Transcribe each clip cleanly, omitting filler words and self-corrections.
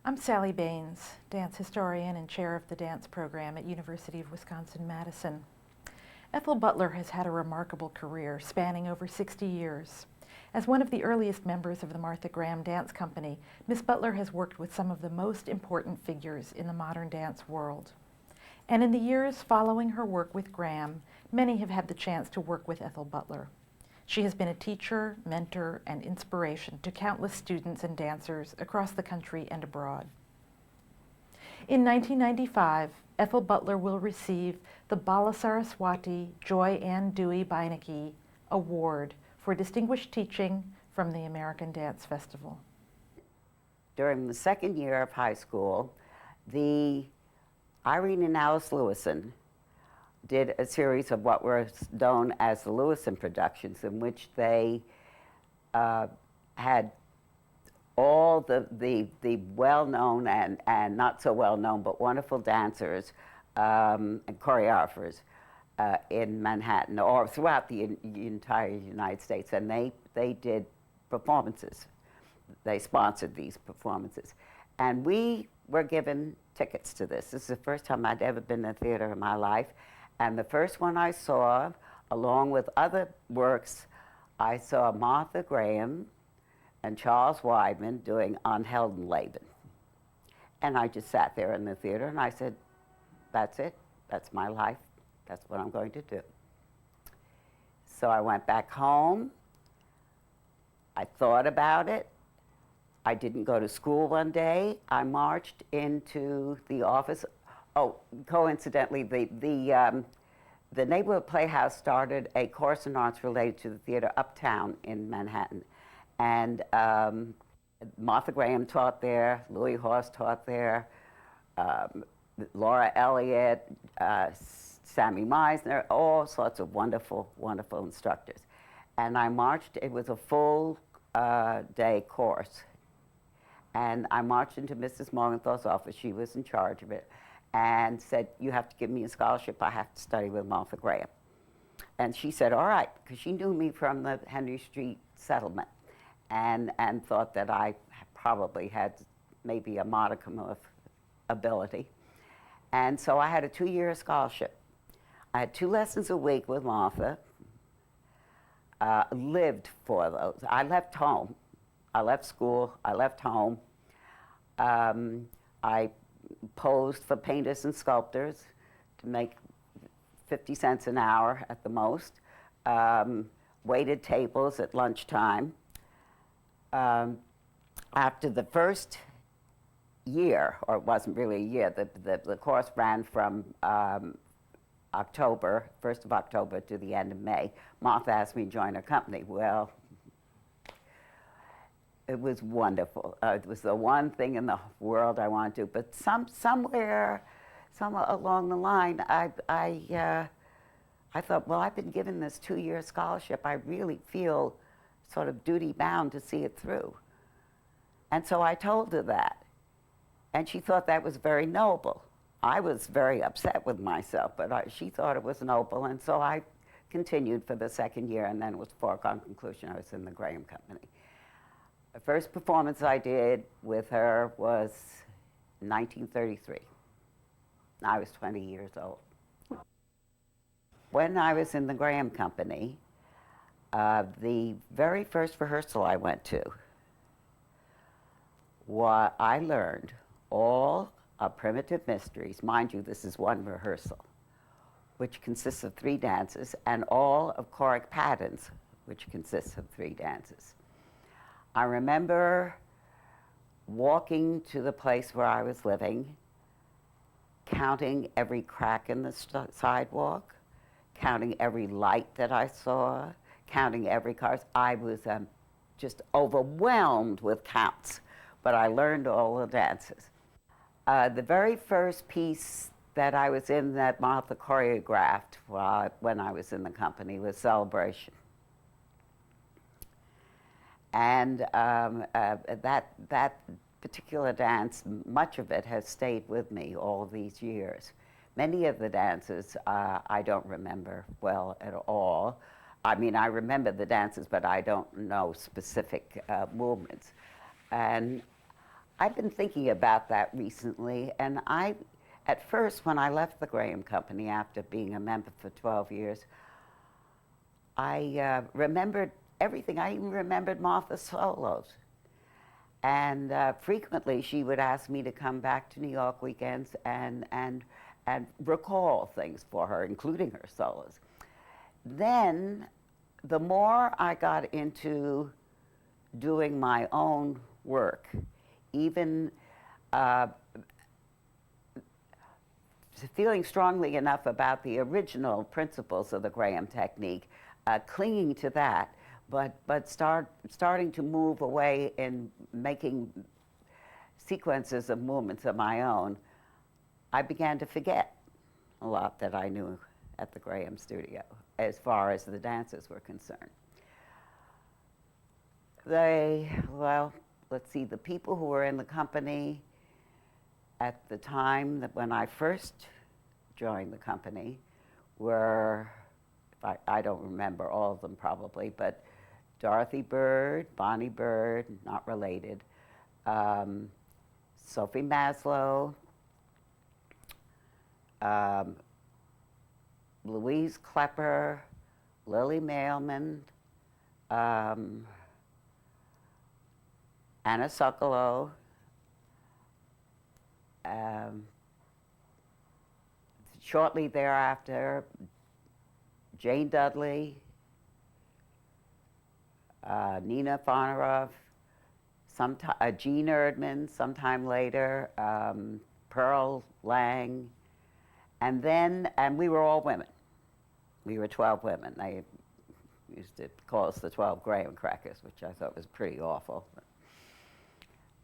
I'm Sally Baines, dance historian and chair of the dance program at University of Wisconsin-Madison. Ethel Butler has had a remarkable career spanning over 60 years. As one of the earliest members of the Martha Graham Dance Company, Miss Butler has worked with some of the most important figures in the modern dance world. And in the years following her work with Graham, many have had the chance to work with Ethel Butler. She has been a teacher, mentor, and inspiration to countless students and dancers across the country and abroad. In 1995, Ethel Butler will receive the Balasaraswati Joy Ann Dewey Beinecke Award for Distinguished Teaching from the American Dance Festival. During the second year of high school, the Irene and Alice Lewison did a series of what were known as the Lewison productions, in which they had all the well-known and not so well-known but wonderful dancers and choreographers in Manhattan or throughout the entire United States, and they did performances. They sponsored these performances, and we were given tickets to this. This is the first time I'd ever been in a theater in my life. And the first one I saw, along with other works, I saw Martha Graham and Charles Weidman doing On Heldenleben. And I just sat there in the theater and I said, that's it, that's my life, that's what I'm going to do. So I went back home, I thought about it, I didn't go to school one day, I marched into the office. Oh, coincidentally, the Neighborhood Playhouse started a course in arts related to the theater uptown in Manhattan. And Martha Graham taught there, Louis Horst taught there, Laura Elliott, Sammy Meisner, all sorts of wonderful, wonderful instructors. And I marched, it was a full day course. And I marched into Mrs. Morgenthal's office, she was in charge of it, and said, you have to give me a scholarship, I have to study with Martha Graham. And she said, all right, because she knew me from the Henry Street settlement and thought that I probably had maybe a modicum of ability. And so I had a 2-year scholarship. I had 2 lessons a week with Martha, lived for those. I left home, I left school, I left home. I posed for painters and sculptors to make 50 cents an hour at the most, waited tables at lunchtime. After the first year, or it wasn't really a year, the course ran from October, 1st of October to the end of May. Martha asked me to join her company. Well, it was wonderful. It was the one thing in the world I wanted to do. But somewhere along the line, I thought, well, I've been given this 2-year scholarship. I really feel sort of duty-bound to see it through. And so I told her that. And she thought that was very noble. I was very upset with myself, but she thought it was noble. And so I continued for the second year, and then it was foregone conclusion. I was in the Graham Company. The first performance I did with her was 1933. I was 20 years old. When I was in the Graham Company, the very first rehearsal I went to, I learned all of Primitive Mysteries. Mind you, this is one rehearsal, which consists of 3 dances, and all of Choric Patterns, which consists of 3 dances. I remember walking to the place where I was living, counting every crack in the sidewalk, counting every light that I saw, counting every car. I was just overwhelmed with counts, but I learned all the dances. The very first piece that I was in that Martha choreographed when I was in the company was Celebration. And that particular dance, much of it has stayed with me all these years. Many of the dances I don't remember well at all. I mean, I remember the dances, but I don't know specific movements. And I've been thinking about that recently, and at first, when I left the Graham Company after being a member for 12 years, I remembered everything. I even remembered Martha's solos. And frequently, she would ask me to come back to New York weekends and recall things for her, including her solos. Then, the more I got into doing my own work, even feeling strongly enough about the original principles of the Graham technique, clinging to that, but starting to move away in making sequences of movements of my own, I began to forget a lot that I knew at the Graham studio as far as the dances were concerned. Well, let's see, the people who were in the company at the time that when I first joined the company were, I don't remember all of them probably, but Dorothy Bird, Bonnie Bird, not related, Sophie Maslow, Louise Klepper, Lily Mailman, Anna Sokolow, shortly thereafter, Jane Dudley, Nina Fonaroff, Jean Erdman sometime later, Pearl Lang, and we were all women. We were 12 women. They used to call us the 12 Graham Crackers, which I thought was pretty awful.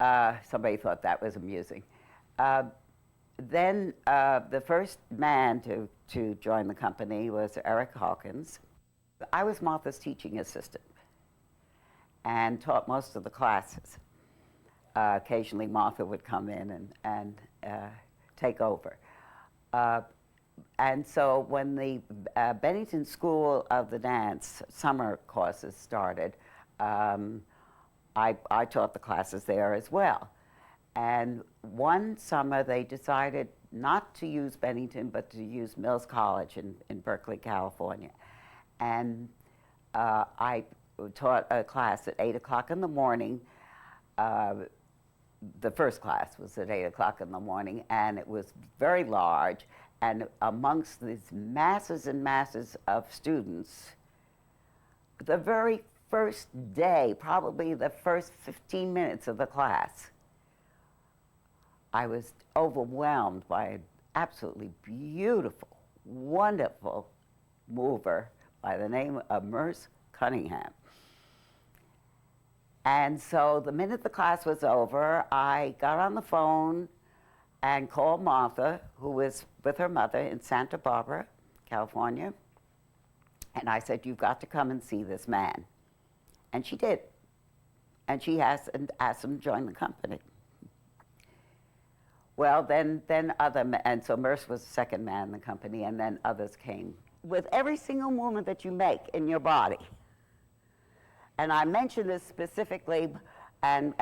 Somebody thought that was amusing. Then the first man to join the company was Eric Hawkins. I was Martha's teaching assistant and taught most of the classes. Occasionally Martha would come in and take over. And so when the Bennington School of the Dance summer courses started, I taught the classes there as well. And one summer they decided not to use Bennington, but to use Mills College in Berkeley, California. And I taught a class at 8 o'clock in the morning. The first class was at 8 o'clock in the morning, and it was very large. And amongst these masses and masses of students, the very first day, probably the first 15 minutes of the class, I was overwhelmed by an absolutely beautiful, wonderful mover by the name of Merce Cunningham. And so the minute the class was over, I got on the phone and called Martha, who was with her mother in Santa Barbara, California. And I said, "You've got to come and see this man." And she did. And she asked him to join the company. Well, then and so Merce was the second man in the company, and then others came. With every single movement that you make in your body, and I mention this specifically, and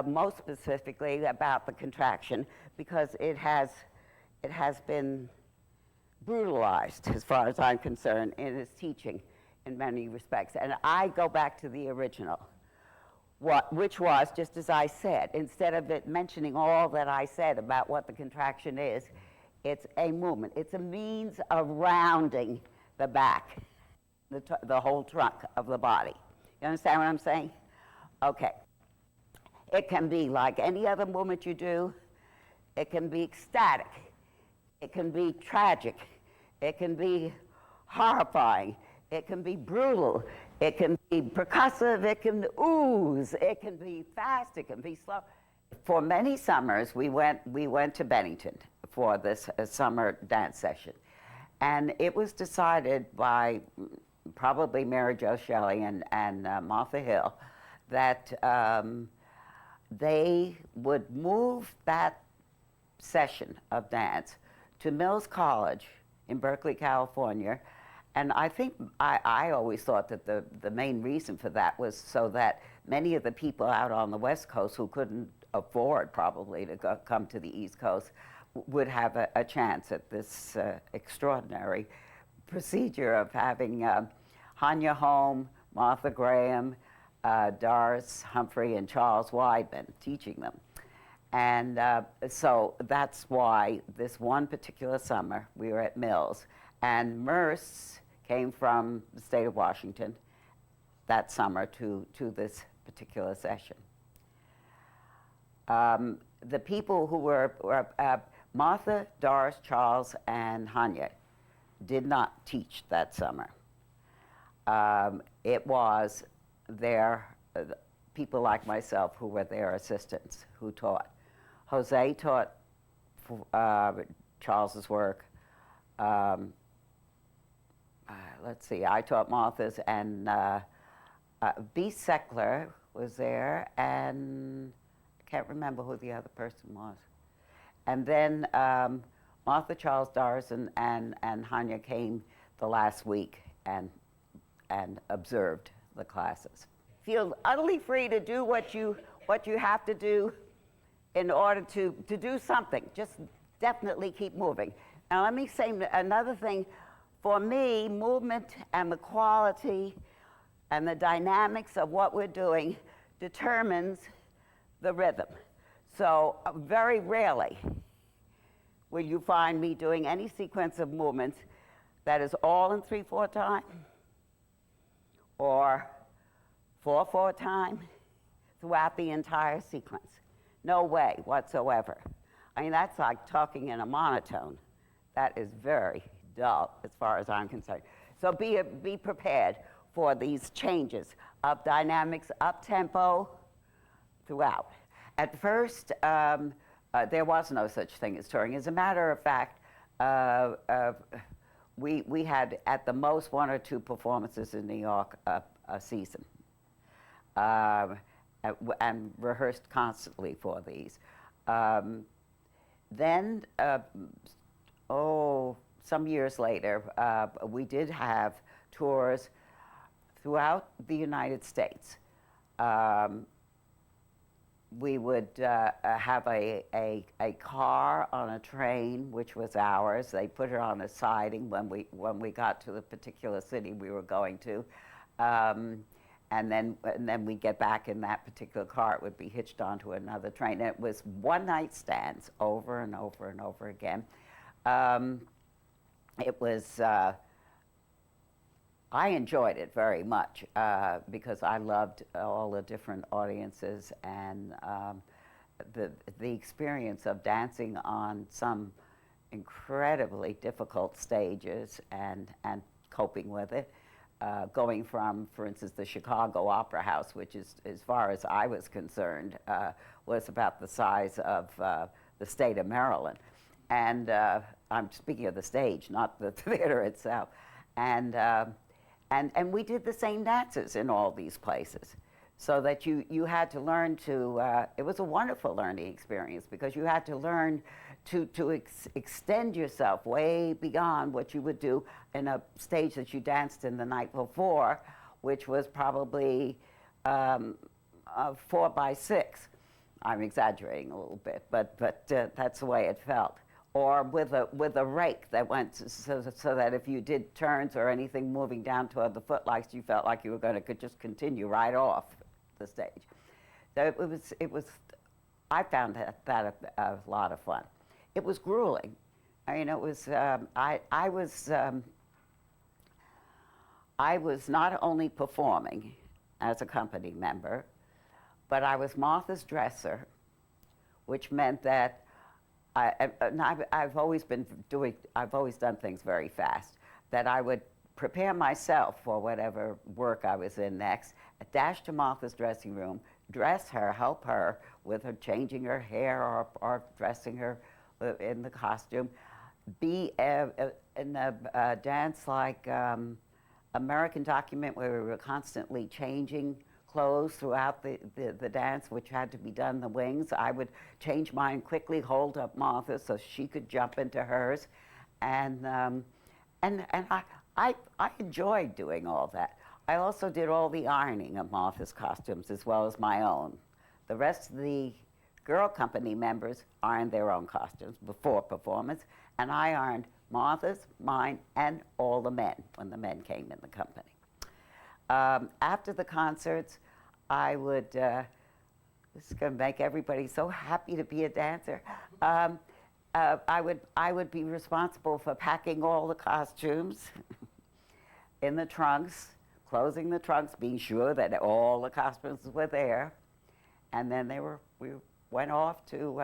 most specifically about the contraction, because it has been brutalized, as far as I'm concerned, in its teaching in many respects. And I go back to the original, which was, just as I said, instead of it mentioning all that I said about what the contraction is, it's a movement. It's a means of rounding the back, the whole trunk of the body. You understand what I'm saying? Okay. It can be like any other movement you do. It can be ecstatic. It can be tragic. It can be horrifying. It can be brutal. It can be percussive. It can ooze. It can be fast. It can be slow. For many summers, we went to Bennington for this summer dance session. And it was decided by probably Mary Jo Shelley and Martha Hill that they would move that session of dance to Mills College in Berkeley, California. And I think I always thought that the main reason for that was so that many of the people out on the West Coast who couldn't afford probably to come to the East Coast would have a chance at this extraordinary procedure of having Hanya Holm, Martha Graham, Doris Humphrey, and Charles Weidman teaching them. And so that's why this one particular summer we were at Mills. And Merce came from the state of Washington that summer to this particular session. The people who were Martha, Doris, Charles, and Hanya did not teach that summer. It was their people like myself who were their assistants who taught. Jose taught Charles's work. Let's see, I taught Martha's, and B. Seckler was there, and I can't remember who the other person was. And then Martha, Charles, Doris, and Hanya came the last week and observed the classes. Feel utterly free to do what you have to do in order to do something. Just definitely keep moving. Now let me say another thing. For me, movement and the quality and the dynamics of what we're doing determines the rhythm. So very rarely will you find me doing any sequence of movements that is all in 3/4 time or 4/4 time throughout the entire sequence. No way whatsoever. I mean, that's like talking in a monotone. That is very dull as far as I'm concerned. So be prepared for these changes of dynamics, up tempo throughout. At first, there was no such thing as touring. As a matter of fact, we had at the most 1 or 2 performances in New York a season, and rehearsed constantly for these. Then, some years later, we did have tours throughout the United States. We would have a car on a train, which was ours. They put it on a siding when we got to the particular city we were going to, and then we'd get back in that particular car. It would be hitched onto another train. And it was one-night stands over and over and over again. It was. I enjoyed it very much because I loved all the different audiences and the experience of dancing on some incredibly difficult stages and coping with it. Going from, for instance, the Chicago Opera House, which is, as far as I was concerned, was about the size of the state of Maryland. And I'm speaking of the stage, not the theater itself. And we did the same dances in all these places, so that you had to learn to, it was a wonderful learning experience because you had to learn to extend yourself way beyond what you would do in a stage that you danced in the night before, which was probably 4 by 6. I'm exaggerating a little bit, but that's the way it felt. Or with a rake that went so that if you did turns or anything moving down toward the footlights, you felt like you were going to just continue right off the stage. So it was. I found that a lot of fun. It was grueling. I mean, it was. I was not only performing as a company member, but I was Martha's dresser, which meant that. I've always done things very fast, that I would prepare myself for whatever work I was in next, dash to Martha's dressing room, dress her, help her with her changing her hair or dressing her in the costume, be in a dance like American Document, where we were constantly changing clothes throughout the dance, which had to be done in the wings. I would change mine quickly, hold up Martha so she could jump into hers, and I enjoyed doing all that. I also did all the ironing of Martha's costumes as well as my own. The rest of the girl company members ironed their own costumes before performance, and I ironed Martha's, mine, and all the men when the men came in the company. After the concerts, I would, this is going to make everybody so happy to be a dancer. I would be responsible for packing all the costumes in the trunks, closing the trunks, being sure that all the costumes were there, and then we went off to,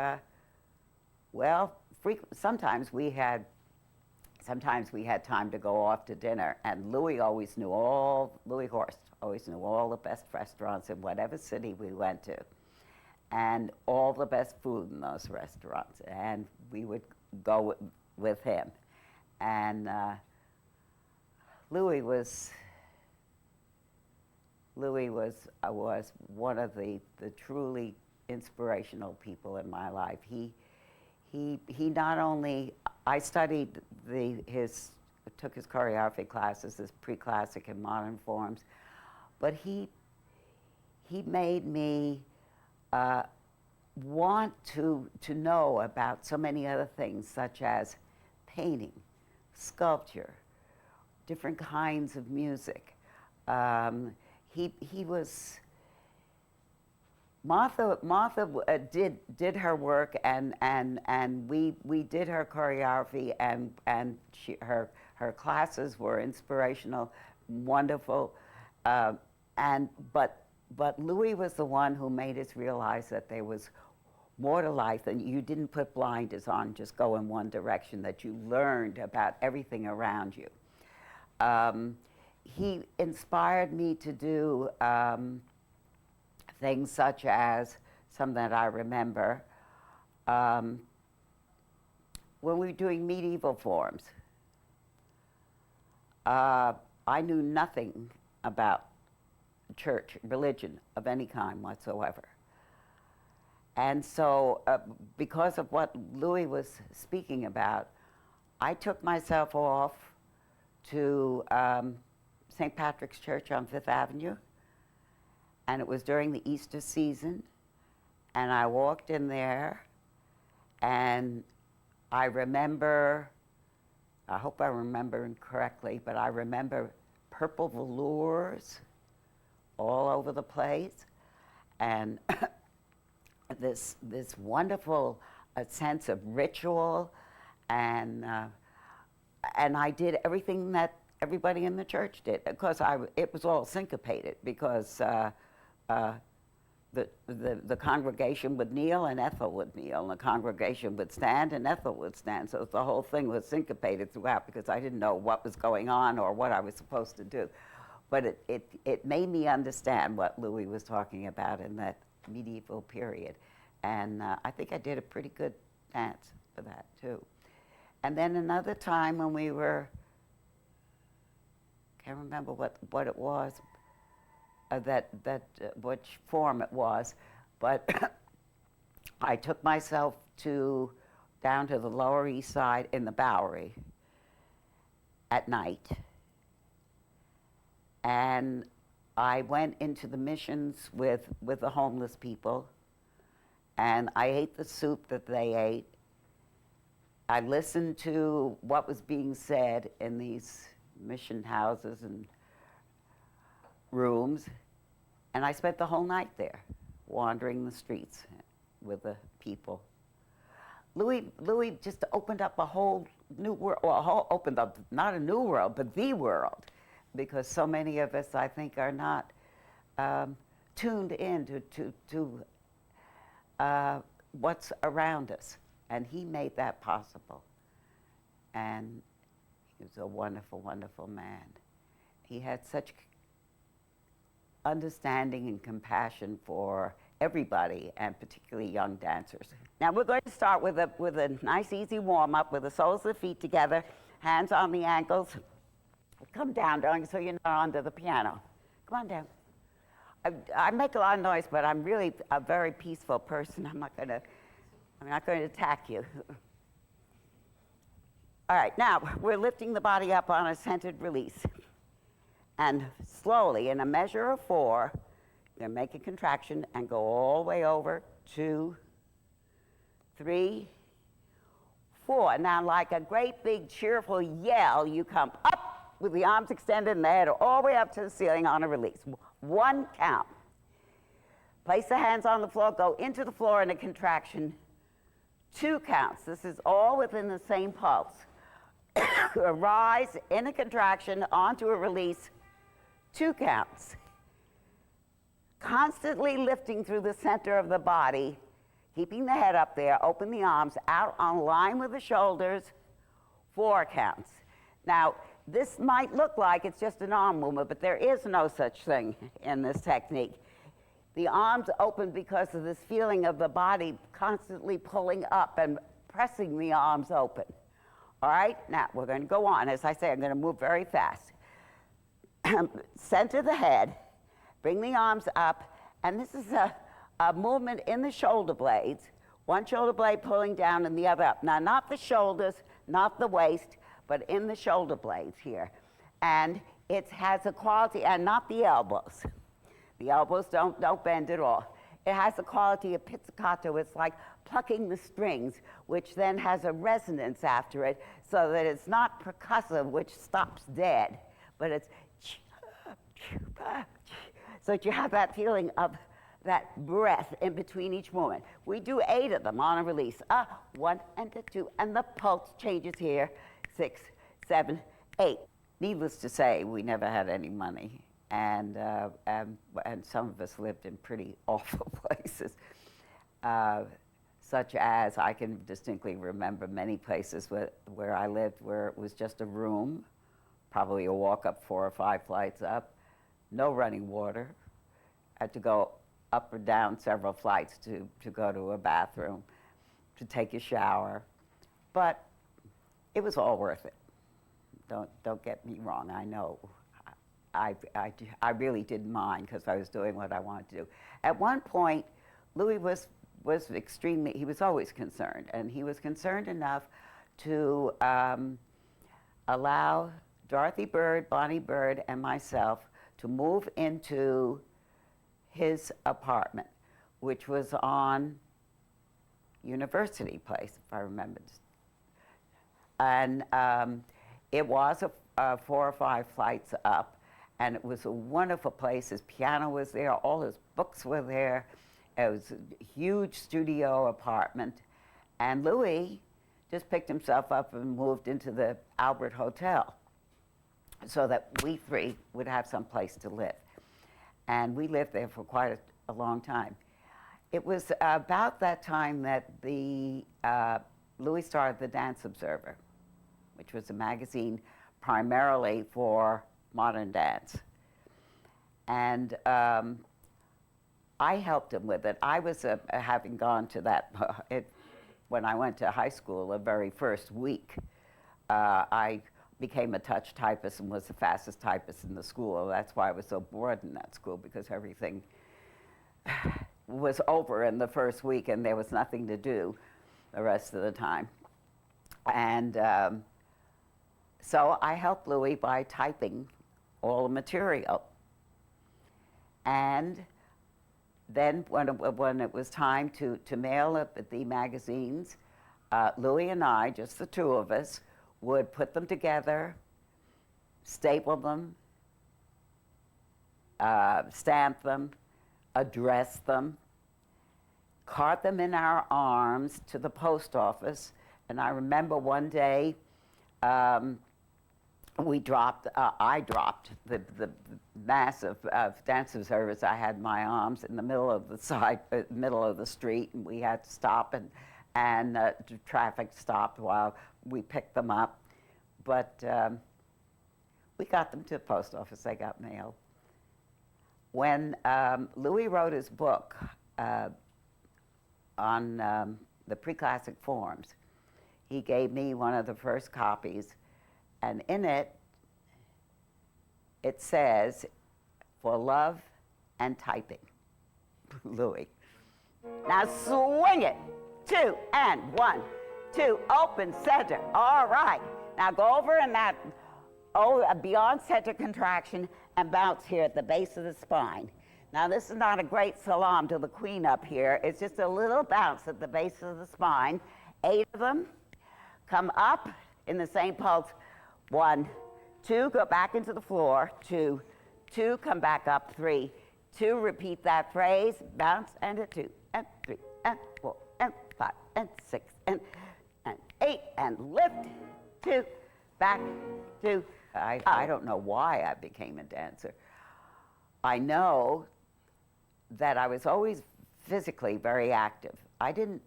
sometimes we had time to go off to dinner, and Louis Horst always knew all the best restaurants in whatever city we went to, and all the best food in those restaurants, and we would go with him. And Louis was one of the truly inspirational people in my life. He not only, I studied took his choreography classes, his pre-classic and modern forms, but he made me want to know about so many other things, such as painting, sculpture, different kinds of music. He was, Martha did her work, and we did her choreography, and her classes were inspirational, wonderful, but Louis was the one who made us realize that there was more to life, and you didn't put blinders on, just go in one direction, that you learned about everything around you. He inspired me to do things such as, some that I remember, when we were doing medieval forms. I knew nothing about church, religion of any kind whatsoever. And so, because of what Louis was speaking about, I took myself off to St. Patrick's Church on Fifth Avenue, and it was during the Easter season, and I walked in there, and I remember, I hope I remember correctly, but I remember purple velours all over the place, and this wonderful sense of ritual, and I did everything that everybody in the church did, because it was all syncopated, because the congregation would kneel and Ethel would kneel, and the congregation would stand and Ethel would stand. So the whole thing was syncopated throughout, because I didn't know what was going on or what I was supposed to do. But it made me understand what Louis was talking about in that medieval period. And I think I did a pretty good dance for that too. And then another time when we were, can't remember what it was, which form it was, but I took myself down to the Lower East Side in the Bowery at night, and I went into the missions with the homeless people, and I ate the soup that they ate. I listened to what was being said in these mission houses and rooms, and I spent the whole night there, wandering the streets with the people. Louis just opened up a whole new world, opened up not a new world, but the world, because so many of us, I think, are not tuned in to what's around us, and he made that possible. And he was a wonderful, wonderful man. He had such understanding and compassion for everybody, and particularly young dancers. Now we're going to start with a nice, easy warm-up with the soles of the feet together, hands on the ankles. Come down, darling, so you're not under the piano. Come on down. I make a lot of noise, but I'm really a very peaceful person. I'm not going to attack you. All right, now we're lifting the body up on a centered release. And slowly, in a measure of 4, you're going to make a contraction and go all the way over, 2, 3, 4. Now, like a great big cheerful yell, you come up with the arms extended and the head all the way up to the ceiling on a release. 1 count. Place the hands on the floor, go into the floor in a contraction. 2 counts. This is all within the same pulse. Rise in a contraction onto a release. 2 counts. Constantly lifting through the center of the body, keeping the head up there, open the arms out on line with the shoulders. 4 counts. Now, this might look like it's just an arm movement, but there is no such thing in this technique. The arms open because of this feeling of the body constantly pulling up and pressing the arms open. All right, now we're going to go on. As I say, I'm going to move very fast. Center the head, bring the arms up, and this is a movement in the shoulder blades. One shoulder blade pulling down and the other up. Now, not the shoulders, not the waist, but in the shoulder blades here. And it has a quality, and not the elbows. The elbows don't bend at all. It has the quality of pizzicato. It's like plucking the strings, which then has a resonance after it, so that it's not percussive, which stops dead, but it's so that you have that feeling of that breath in between each movement. We do 8 of them on a release. 1 and 2, and the pulse changes here. 6, 7, 8. Needless to say, we never had any money. And some of us lived in pretty awful places, such as I can distinctly remember many places where I lived where it was just a room, probably a walk up 4 or 5 flights up, no running water, had to go up or down several flights to go to a bathroom, to take a shower, but it was all worth it. Don't get me wrong, I know. I really didn't mind because I was doing what I wanted to do. At one point, Louis was extremely, he was always concerned, and he was concerned enough to allow Dorothy Bird, Bonnie Bird, and myself to move into his apartment, which was on University Place, if I remember. And it was 4 or 5 flights up. And it was a wonderful place. His piano was there, all his books were there. It was a huge studio apartment. And Louis just picked himself up and moved into the Albert Hotel so that we 3 would have some place to live. And we lived there for quite a long time. It was about that time that Louis started the Dance Observer, which was a magazine primarily for modern dance. And I helped him with it. I was, having gone to that, when I went to high school, the very first week, I became a touch typist and was the fastest typist in the school. That's why I was so bored in that school, because everything was over in the first week and there was nothing to do the rest of the time. And so I helped Louis by typing all the material. And then when it was time to mail up the magazines, Louis and I, just the 2 of us, would put them together, staple them, stamp them, address them, cart them in our arms to the post office. And I remember one day, I dropped the massive Dance Observers. I had my arms in the middle of the street, and we had to stop, and traffic stopped while we picked them up. But we got them to the post office. They got mailed. When Louis wrote his book on the pre-classic forms, he gave me one of the first copies. And in it, it says, "For love and typing, Louis." Now swing it. 2 and 1, 2, open center. All right. Now go over in that beyond center contraction and bounce here at the base of the spine. Now, this is not a great salaam to the queen up here. It's just a little bounce at the base of the spine. 8 of them. Come up in the same pulse. 1, 2, go back into the floor. 2, 2, come back up. 3, 2, repeat that phrase. Bounce, and a 2, and 3, and 4, and 5, and 6, and 8, and lift. 2, back, 2. I don't know why I became a dancer. I know that I was always physically very active. I didn't,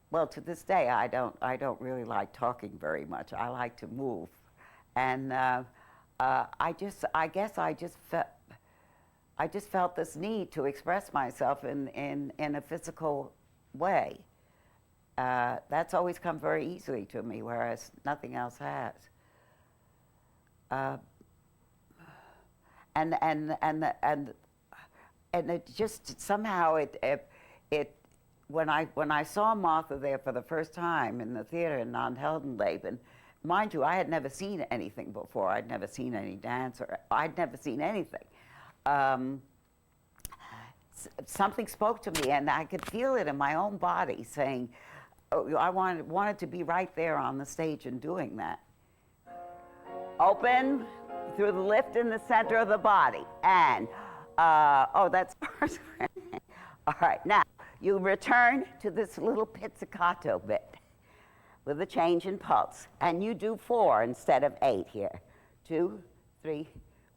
well, to this day, I don't really like talking very much. I like to move. And I guess I just felt this need to express myself in a physical way. That's always come very easily to me, whereas nothing else has. And it just somehow it when I saw Martha there for the first time in the theater in Non-Heldenleben, mind you, I had never seen anything before. I'd never seen any dance, or I'd never seen anything. Something spoke to me, and I could feel it in my own body saying, oh, I wanted to be right there on the stage and doing that. Open through the lift in the center of the body. And, oh, that's all right, now, you return to this little pizzicato bit with a change in pulse. And you do 4 instead of 8 here. 2, 3,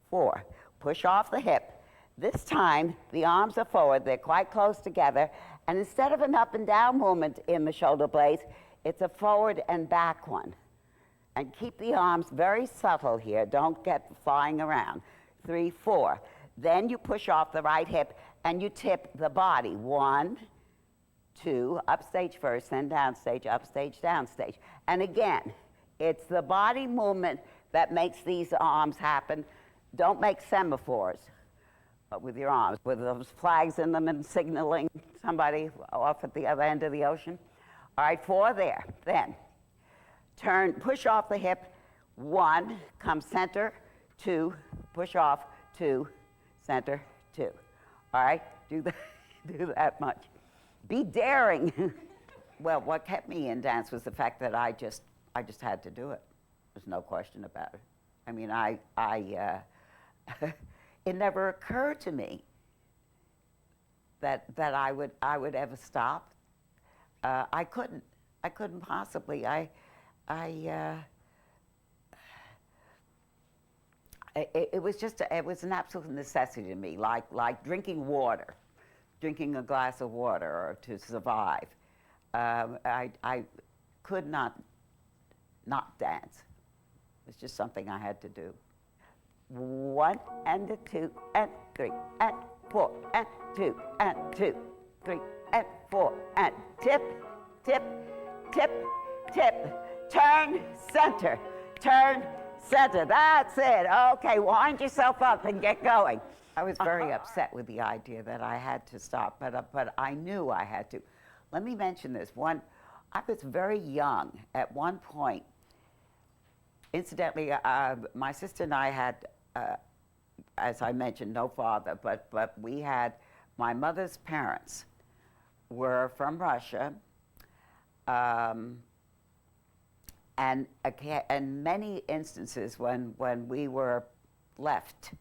4. Push off the hip. This time, the arms are forward. They're quite close together. And instead of an up and down movement in the shoulder blades, it's a forward and back one. And keep the arms very subtle here. Don't get flying around. 3, 4. Then you push off the right hip and you tip the body. 1, 2, upstage first, then downstage, upstage, downstage. And again, it's the body movement that makes these arms happen. Don't make semaphores with your arms, with those flags in them and signaling somebody off at the other end of the ocean. All right, 4 there. Then turn, push off the hip. 1, come center. 2, push off. 2, center. 2. All right, do that much. Be daring. Well, what kept me in dance was the fact that I just had to do it. There's no question about it. I mean, it never occurred to me that I would ever stop. I couldn't possibly. It was an absolute necessity to me, like drinking water, drinking a glass of water or to survive. I could not dance. It was just something I had to do. 1 and a 2 and 3 and 4 and 2 and 2, 3 and 4 and tip, tip, tip, tip, turn, center, turn, center. That's it. Okay, wind yourself up and get going. I was very upset with the idea that I had to stop, but I knew I had to. Let me mention this. I was very young at one point. Incidentally, my sister and I had, as I mentioned, no father, but we had, my mother's parents were from Russia, and in many instances when we were left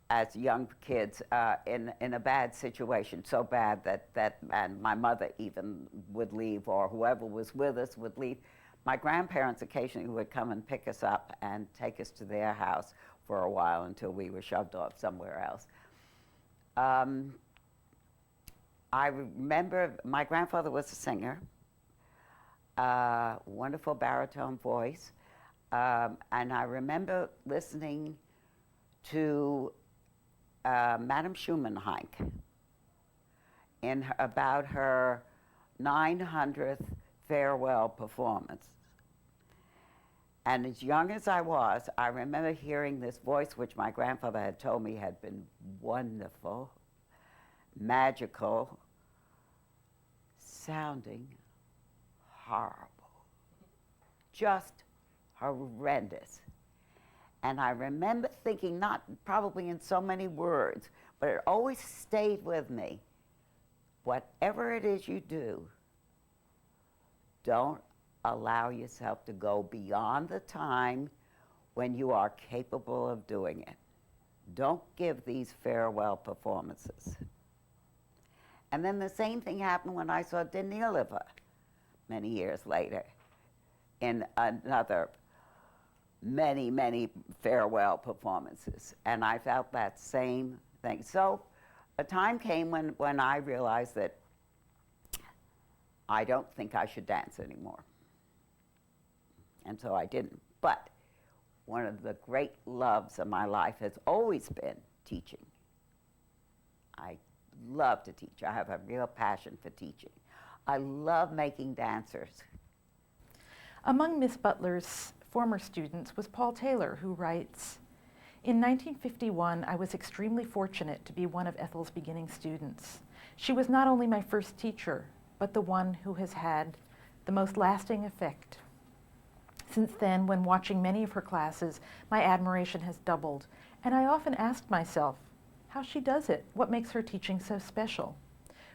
as young kids in a bad situation, so bad that and my mother even would leave, or whoever was with us would leave. My grandparents occasionally would come and pick us up and take us to their house for a while until we were shoved off somewhere else. I remember my grandfather was a singer, wonderful baritone voice, and I remember listening to Madame Schumannheink about her 900th farewell performance. And as young as I was, I remember hearing this voice, which my grandfather had told me had been wonderful, magical, sounding horrible, just horrendous. And I remember thinking, not probably in so many words, but it always stayed with me. Whatever it is you do, don't allow yourself to go beyond the time when you are capable of doing it. Don't give these farewell performances. And then the same thing happened when I saw Danilova many years later in another many farewell performances. And I felt that same thing. So a time came when I realized that I don't think I should dance anymore. And so I didn't. But one of the great loves of my life has always been teaching. I love to teach. I have a real passion for teaching. I love making dancers. Among Miss Butler's former students was Paul Taylor, who writes, "In 1951, I was extremely fortunate to be one of Ethel's beginning students. She was not only my first teacher, but the one who has had the most lasting effect. Since then, when watching many of her classes, my admiration has doubled, and I often asked myself how she does it, what makes her teaching so special.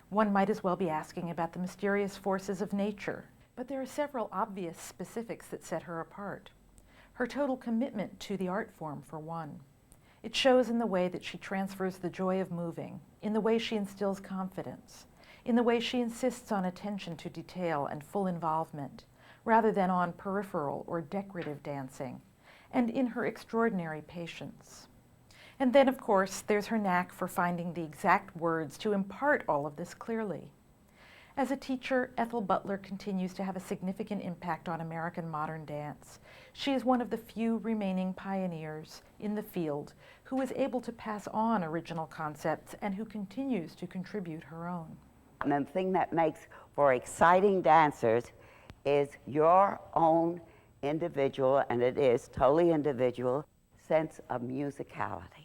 One might as well be asking about the mysterious forces of nature, but there are several obvious specifics that set her apart. Her total commitment to the art form, for one. It shows in the way that she transfers the joy of moving, in the way she instills confidence, in the way she insists on attention to detail and full involvement, rather than on peripheral or decorative dancing, and in her extraordinary patience. And then, of course, there's her knack for finding the exact words to impart all of this clearly. As a teacher, Ethel Butler continues to have a significant impact on American modern dance. She is one of the few remaining pioneers in the field who is able to pass on original concepts and who continues to contribute her own. And the thing that makes for exciting dancers is your own individual, and it is totally individual, sense of musicality.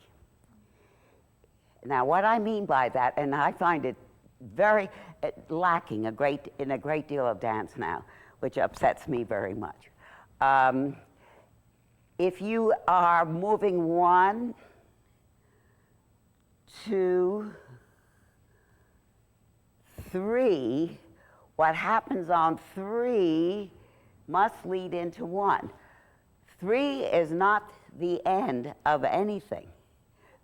Now, what I mean by that, and I find it very lacking in a great deal of dance now, which upsets me very much. If you are moving 1, 2, 3, what happens on 3 must lead into 1. 3 is not the end of anything.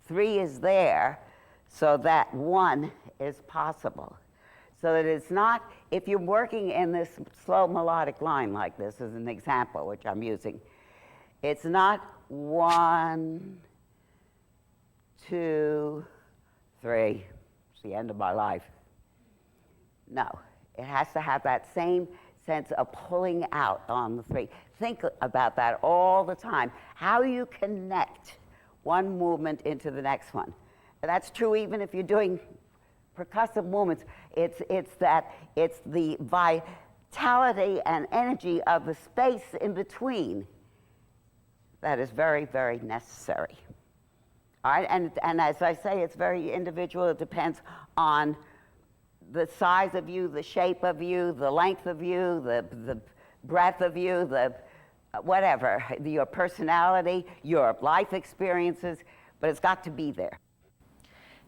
3 is there so that 1 is possible. So that it's not, if you're working in this slow melodic line like this as an example, which I'm using, it's not 1, 2, 3, it's the end of my life. No, it has to have that same sense of pulling out on the 3. Think about that all the time. How you connect one movement into the next one. And that's true even if you're doing percussive movements. It's the vitality and energy of the space in between that is very, very necessary. All right, and as I say, it's very individual. It depends on the size of you, the shape of you, the length of you, the breadth of you, the whatever, your personality, your life experiences, but it's got to be there.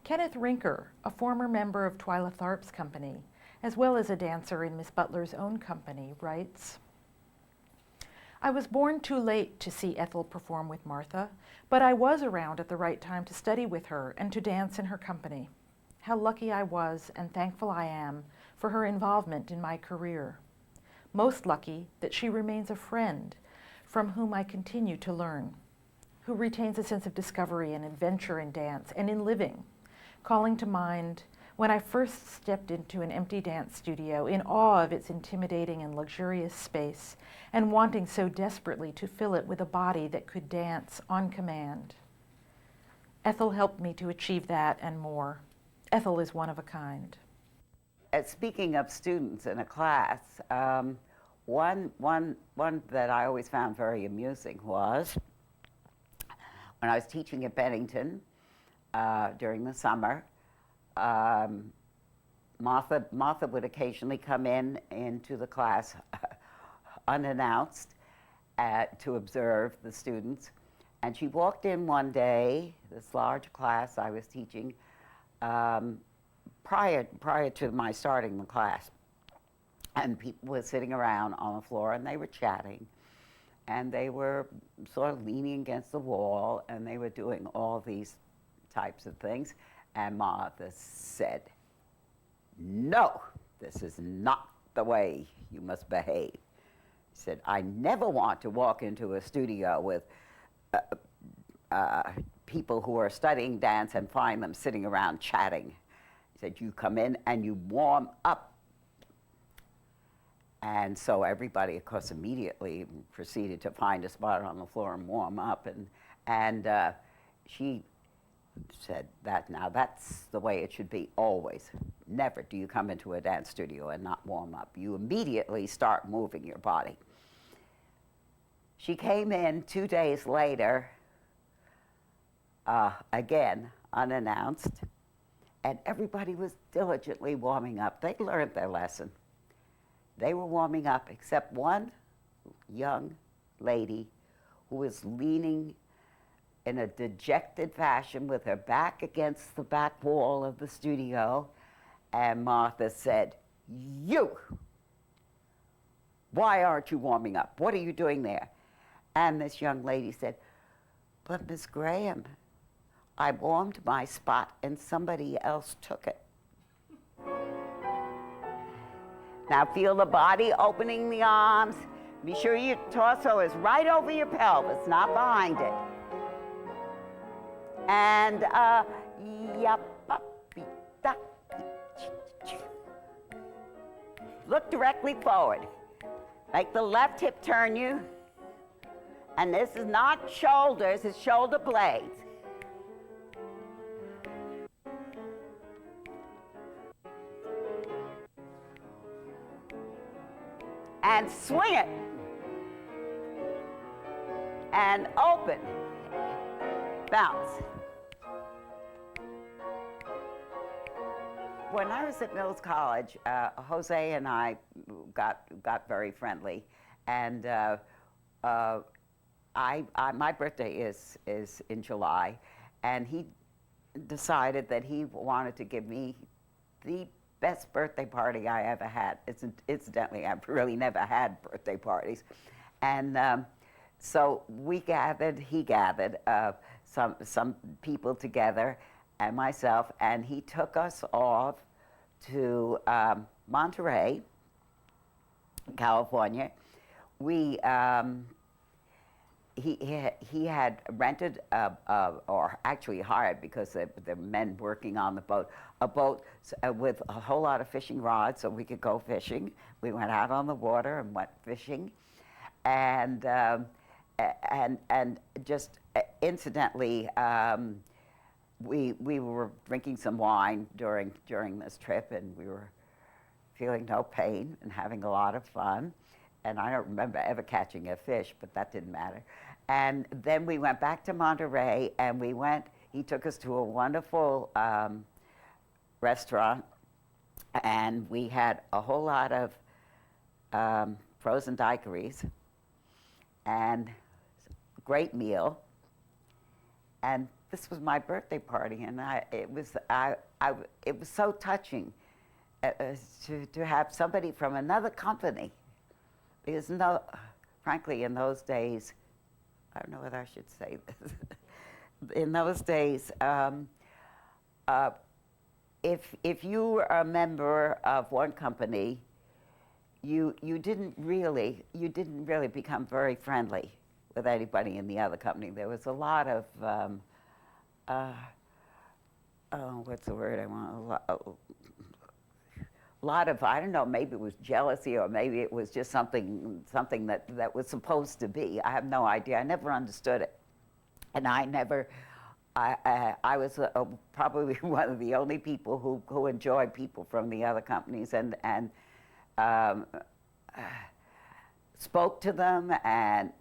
Kenneth Rinker, a former member of Twyla Tharp's company, as well as a dancer in Miss Butler's own company, writes, "I was born too late to see Ethel perform with Martha, but I was around at the right time to study with her and to dance in her company. How lucky I was and thankful I am for her involvement in my career. Most lucky that she remains a friend from whom I continue to learn, who retains a sense of discovery and adventure in dance and in living, calling to mind when I first stepped into an empty dance studio in awe of its intimidating and luxurious space and wanting so desperately to fill it with a body that could dance on command. Ethel helped me to achieve that and more. Ethel is one of a kind." Speaking of students in a class, one that I always found very amusing was when I was teaching at Bennington during the summer. Martha would occasionally come into the class unannounced to observe the students, And she walked in one day, this large class I was teaching, prior to my starting the class. And people were sitting around on the floor and they were chatting. And they were sort of leaning against the wall and they were doing all these types of things. And Martha said, "No, this is not the way you must behave." She said, "I never want to walk into a studio with people who are studying dance and find them sitting around chatting." She said, "You come in and you warm up." And so everybody, of course, immediately proceeded to find a spot on the floor and warm up. And she said that now that's the way it should be always. Never do you come into a dance studio and not warm up. You immediately start moving your body. She came in 2 days later, again, unannounced, and everybody was diligently warming up. They learned their lesson. They were warming up, except one young lady who was leaning in a dejected fashion with her back against the back wall of the studio. And Martha said, "You, why aren't you warming up? What are you doing there?" And this young lady said, "But Miss Graham, I warmed my spot and somebody else took it." Now feel the body opening the arms. Be sure your torso is right over your pelvis, not behind it. And look directly forward. Make the left hip turn you. And this is not shoulders, it's shoulder blades. And swing it. And open. Bounce. When I was at Mills College, Jose and I got very friendly, and my birthday is in July, and he decided that he wanted to give me the best birthday party I ever had. Incidentally, I've really never had birthday parties. And so he gathered some people together and myself, and he took us off to Monterey, California. He had rented or actually hired, because the men working on the boat, a boat with a whole lot of fishing rods so we could go fishing. We went out on the water and went fishing, and just incidentally, we were drinking some wine during this trip, and we were feeling no pain and having a lot of fun. And I don't remember ever catching a fish, but that didn't matter. And then we went back to Monterey, and he took us to a wonderful restaurant, and we had a whole lot of frozen daiquiris, and great meal. And this was my birthday party, and it was so touching to have somebody from another company. Because frankly, in those days, I don't know whether I should say this. In those days, if you were a member of one company, you didn't really become very friendly with anybody in the other company. There was a lot of what's the word I want? A lot of, I don't know, maybe it was jealousy, or maybe it was just something that was supposed to be. I have no idea. I never understood it. And I was probably one of the only people who enjoyed people from the other companies, and spoke to them, and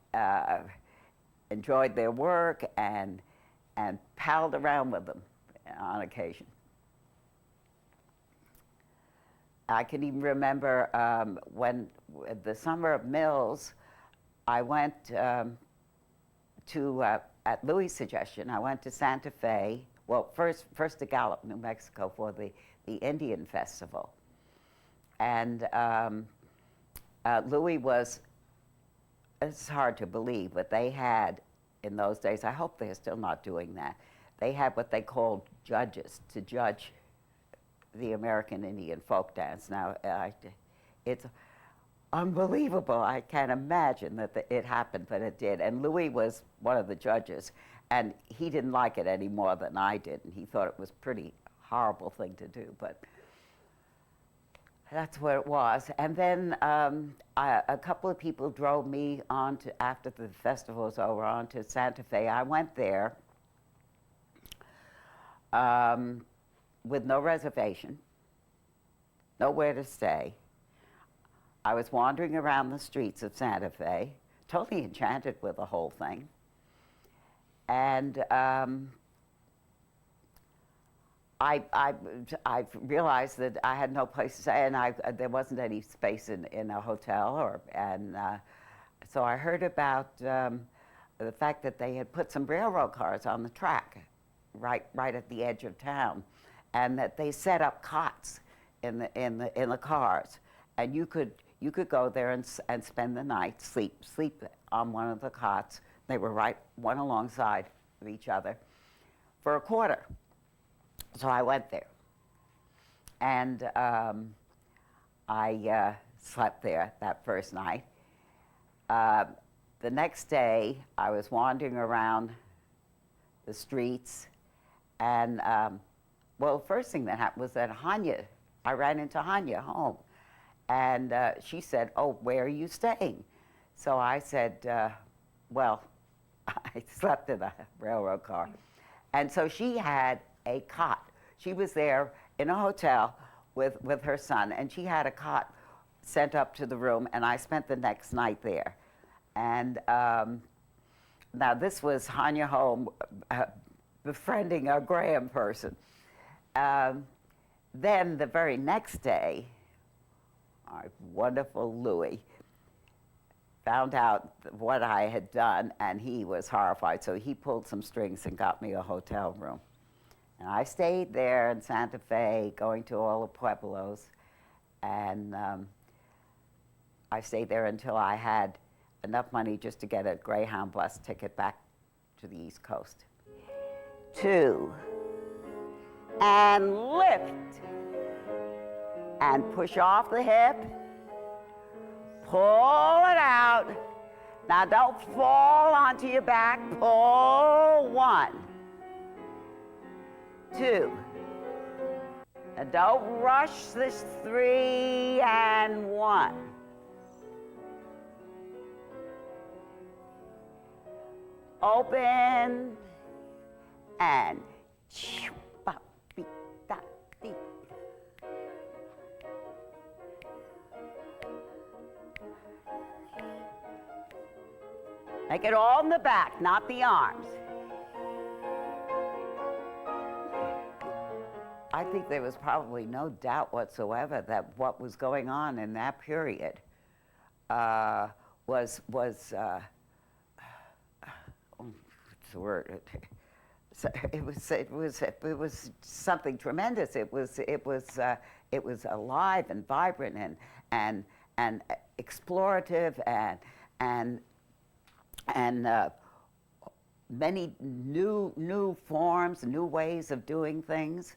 enjoyed their work, and palled around with them on occasion. I can even remember when the summer of Mills, I went to at Louis' suggestion, I went to Santa Fe. Well, first to Gallup, New Mexico, for the Indian Festival. And Louis was, it's hard to believe, but they had, in those days, I hope they're still not doing that, they had what they called judges to judge the American Indian folk dance. Now, it's unbelievable. I can't imagine that it happened, but it did. And Louis was one of the judges, and he didn't like it any more than I did, and he thought it was a pretty horrible thing to do, but that's what it was. And then a couple of people drove me on to, after the festival was over, on to Santa Fe. I went there with no reservation, nowhere to stay. I was wandering around the streets of Santa Fe, totally enchanted with the whole thing. And I realized that I had no place to stay, and there wasn't any space in a hotel, so I heard about the fact that they had put some railroad cars on the track right at the edge of town, and that they set up cots in the cars, and you could go there and spend the night, sleep on one of the cots. They were right one alongside of each other for a quarter. So I went there, and I slept there that first night. The next day, I was wandering around the streets, and well, the first thing that happened was that I ran into Hanya home, and she said, "Oh, where are you staying?" So I said, well, I slept in a railroad car. And so she had a cot. She was there in a hotel with her son, and she had a cot sent up to the room, and I spent the next night there. And now this was Hanya home befriending a Graham person. Then the very next day, our wonderful Louis found out what I had done, and he was horrified. So he pulled some strings and got me a hotel room. And I stayed there in Santa Fe, going to all the pueblos, and I stayed there until I had enough money just to get a Greyhound bus ticket back to the East Coast. 2, and lift, and push off the hip, pull it out. Now don't fall onto your back, pull. 1, 2, and don't rush this. 3, and 1. Open, and make it all in the back, not the arms. I think there was probably no doubt whatsoever that what was going on in that period was what's the word? It was something tremendous. It was alive and vibrant and explorative and many new forms, new ways of doing things.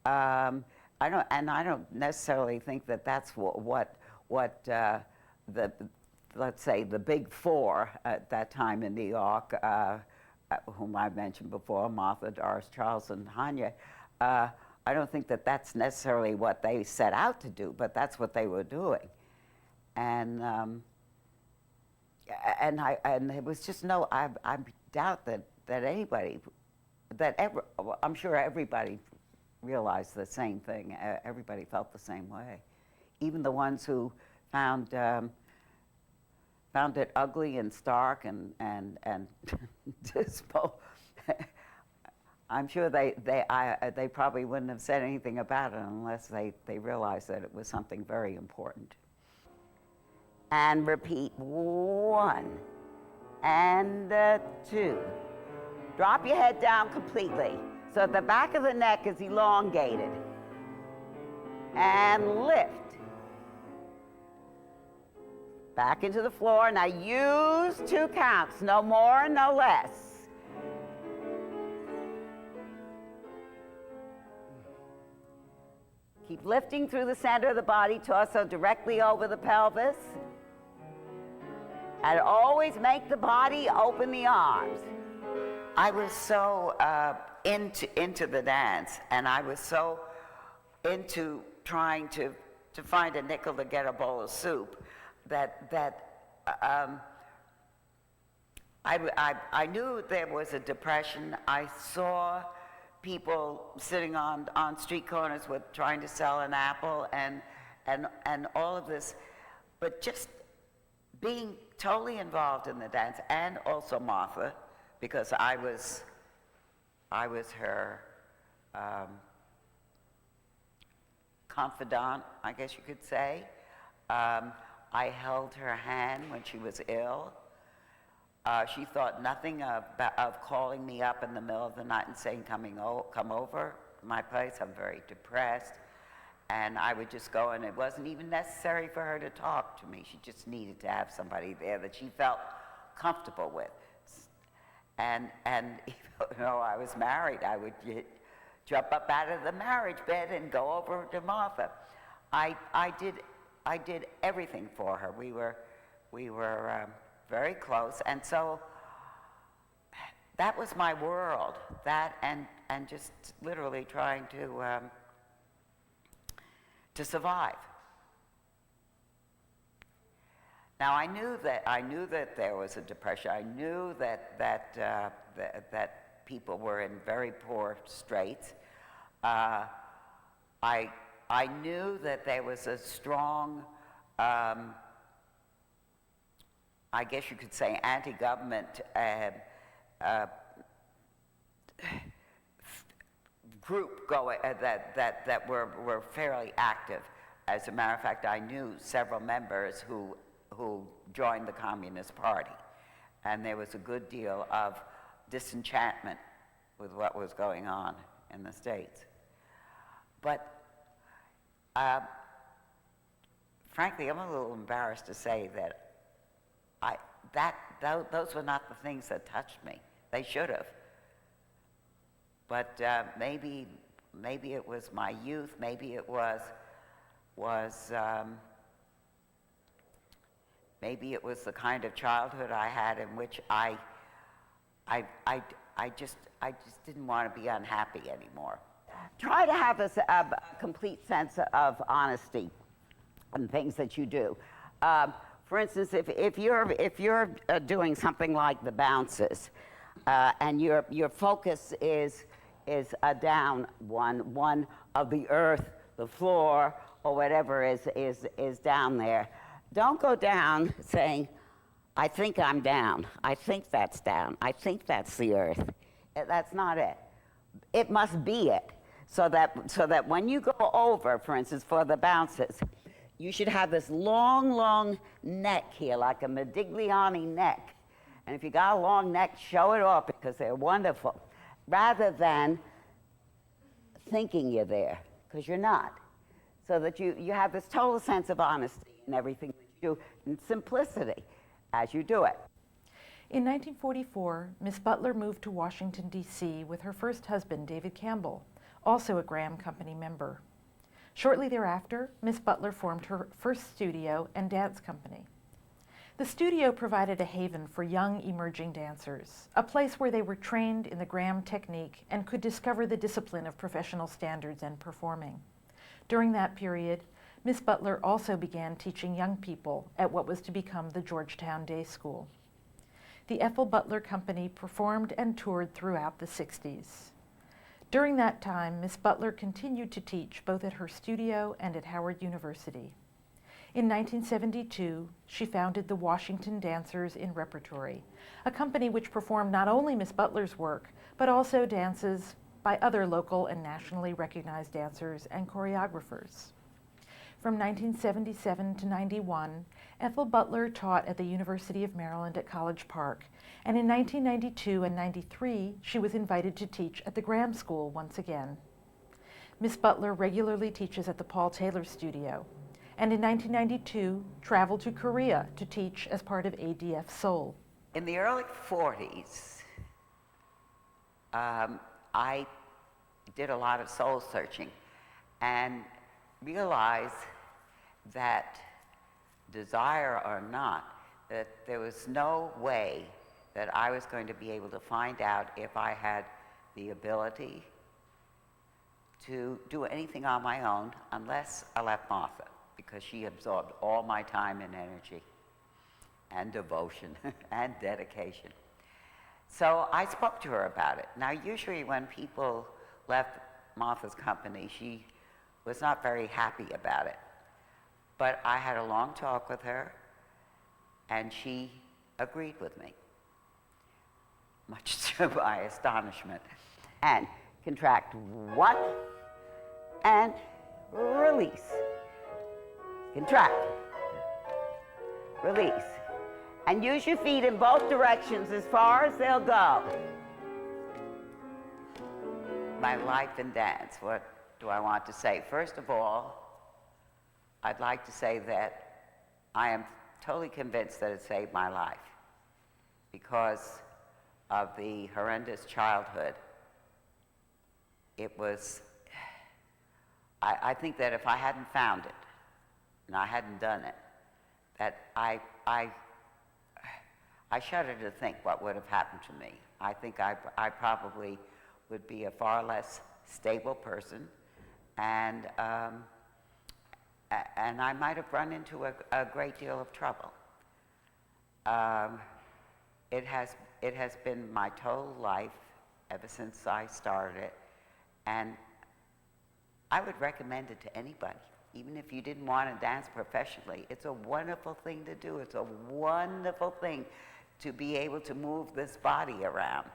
I don't necessarily think that that's what let's say the big four at that time in New York, whom I mentioned before, Martha, Doris, Charles, and Hanya. I don't think that that's necessarily what they set out to do, but that's what they were doing, and it was just I doubt that anybody, I'm sure everybody realized the same thing. Everybody felt the same way, even the ones who found it ugly and stark and dismal. I'm sure they probably wouldn't have said anything about it unless they realized that it was something very important. And repeat. 1, and 2, Drop your head down completely so the back of the neck is elongated. And lift. Back into the floor. Now use 2 counts, no more, no less. Keep lifting through the center of the body, torso directly over the pelvis. And always make the body open the arms. I was so into the dance, and I was so into trying to find a nickel to get a bowl of soup that I knew there was a depression. I saw people sitting on street corners trying to sell an apple and all of this, but just being totally involved in the dance, and also Martha, because I was her confidant, I guess you could say. I held her hand when she was ill. She thought nothing of calling me up in the middle of the night and saying, come over to my place, I'm very depressed. And I would just go, and it wasn't even necessary for her to talk to me. She just needed to have somebody there that she felt comfortable with. And even though I was married, I would jump up out of the marriage bed and go over to Martha. I did everything for her. We were very close, and so that was my world. That and just literally trying to survive. Now I knew that there was a depression. I knew that people were in very poor straits. I knew that there was a strong, I guess you could say, anti-government group going that were fairly active. As a matter of fact, I knew several members who joined the Communist Party, and there was a good deal of disenchantment with what was going on in the States. But frankly, I'm a little embarrassed to say that those were not the things that touched me. They should have. But maybe it was my youth. Maybe it was maybe it was the kind of childhood I had in which I just didn't want to be unhappy anymore. Try to have a complete sense of honesty in things that you do. For instance, if you're doing something like the bounces, and your focus is a down one of the earth, the floor, or whatever is down there, don't go down saying, I think I'm down. I think that's down. I think that's the earth. That's not it. It must be it. So that when you go over, for instance, for the bounces, you should have this long neck here, like a Modigliani neck. And if you got a long neck, show it off because they're wonderful, rather than thinking you're there, because you're not. So that you have this total sense of honesty in everything that you do, and simplicity as you do it. In 1944, Miss Butler moved to Washington, D.C. with her first husband, David Campbell, also a Graham Company member. Shortly thereafter, Miss Butler formed her first studio and dance company. The studio provided a haven for young emerging dancers, a place where they were trained in the Graham technique and could discover the discipline of professional standards and performing. During that period, Miss Butler also began teaching young people at what was to become the Georgetown Day School. The Ethel Butler Company performed and toured throughout the 60s. During that time, Miss Butler continued to teach both at her studio and at Howard University. In 1972, she founded the Washington Dancers in Repertory, a company which performed not only Miss Butler's work, but also dances by other local and nationally recognized dancers and choreographers. From 1977 to 91, Ethel Butler taught at the University of Maryland at College Park, and in 1992 and 93, she was invited to teach at the Graham School once again. Miss Butler regularly teaches at the Paul Taylor Studio, and in 1992 traveled to Korea to teach as part of ADF Seoul. In the early 40s, I did a lot of soul searching and realized that, desire or not, that there was no way that I was going to be able to find out if I had the ability to do anything on my own unless I left Martha, because she absorbed all my time and energy and devotion and dedication. So I spoke to her about it. Now, usually when people left Martha's company, she was not very happy about it. But I had a long talk with her, and she agreed with me, much to my astonishment. And contract one, and release. Contract, release. And use your feet in both directions as far as they'll go. My life in dance, what do I want to say? First of all, I'd like to say that I am totally convinced that it saved my life because of the horrendous childhood. It was, I think that if I hadn't found it, and I hadn't done it, that I shudder to think what would have happened to me. I think I probably would be a far less stable person, and I might have run into a great deal of trouble. It has been my total life ever since I started it, and I would recommend it to anybody. Even if you didn't want to dance professionally, it's a wonderful thing to do. It's a wonderful thing to be able to move this body around.